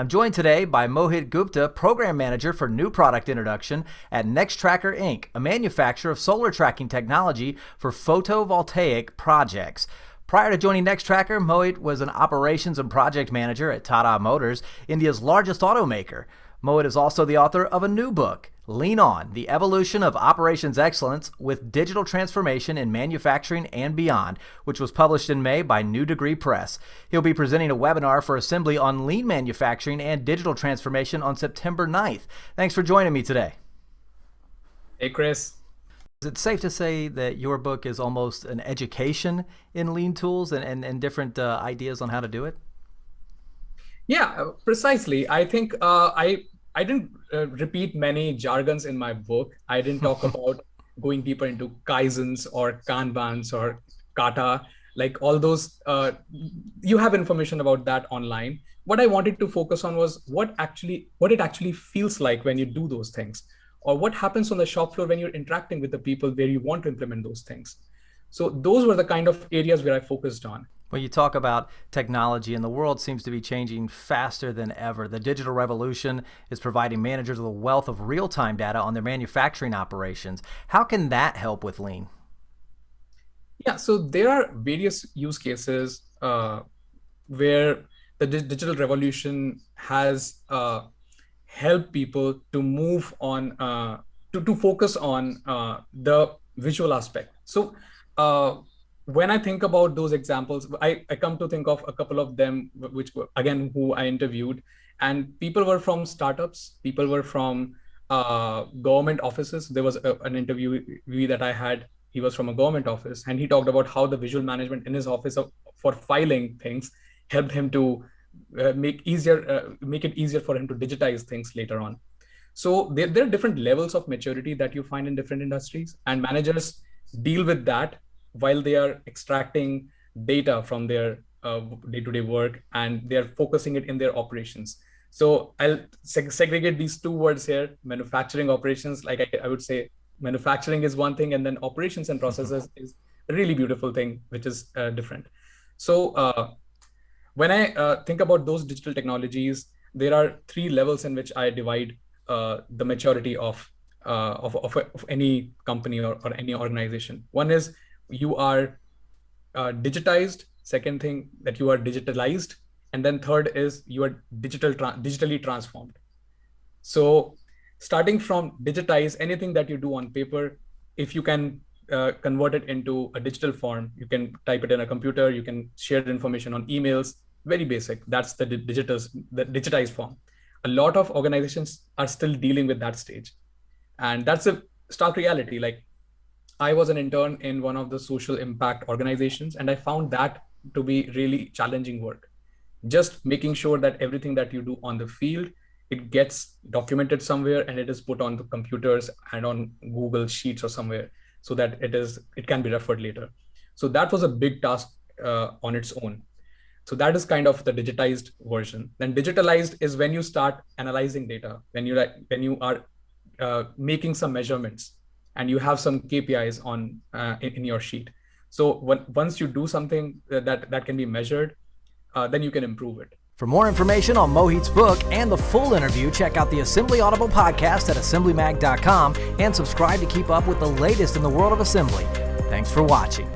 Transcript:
I'm joined today by Mohit Gupta, Program Manager for New Product Introduction at Nextracker Inc., a manufacturer of solar tracking technology for photovoltaic projects. Prior to joining Nextracker, Mohit was an operations and project manager at Tata Motors, India's largest automaker. Mohit is also the author of a new book, Lean On, The Evolution of Operations Excellence with Digital Transformation in Manufacturing and Beyond, which was published in May by New Degree Press. He'll be presenting a webinar for Assembly on lean manufacturing and digital transformation on September 9th. Thanks for joining me today. Hey, Chris. Is it safe to say that your book is almost an education in lean tools and different ideas on how to do it? Yeah, precisely. I think I didn't repeat many jargons in my book. I didn't talk about going deeper into Kaizens or Kanbans or Kata, like all those. You have information about that online. What I wanted to focus on was what it actually feels like when you do those things, or what happens on the shop floor when you're interacting with the people where you want to implement those things. So those were the kind of areas where I focused on. When you talk about technology, and the world seems to be changing faster than ever. The digital revolution is providing managers with a wealth of real-time data on their manufacturing operations. How can that help with lean? Yeah, so there are various use cases where the digital revolution has helped people to move on, to focus on the visual aspect. So when I think about those examples, I come to think of a couple of them, which were, again, who I interviewed. And people were from startups, people were from government offices. There was an interviewee that I had. He was from a government office, and he talked about how the visual management in his office for filing things helped him to make it easier for him to digitize things later on. So there are different levels of maturity that you find in different industries, and managers deal with that while they are extracting data from their day-to-day work, and they're focusing it in their operations. So I'll segregate these two words here: manufacturing operations. Like I would say, manufacturing is one thing, and then operations and processes is a really beautiful thing, which is different. So when I think about those digital technologies, there are three levels in which I divide the maturity of any company or any organization. One is you are digitized. Second thing, that you are digitalized. And then third is you are digitally transformed. So starting from digitize, anything that you do on paper, if you can convert it into a digital form, you can type it in a computer, you can share the information on emails, very basic. That's the digitized form. A lot of organizations are still dealing with that stage. And that's a stark reality. Like, I was an intern in one of the social impact organizations, and I found that to be really challenging work. Just making sure that everything that you do on the field, it gets documented somewhere and it is put on the computers and on Google Sheets or somewhere, so that it can be referred later. So that was a big task on its own. So that is kind of the digitized version. Then digitalized is when you start analyzing data, when you are making some measurements, and you have some KPIs in your sheet. So once you do something that can be measured, then you can improve it. For more information on Mohit's book and the full interview, check out the Assembly Audible podcast at assemblymag.com and subscribe to keep up with the latest in the world of assembly. Thanks for watching.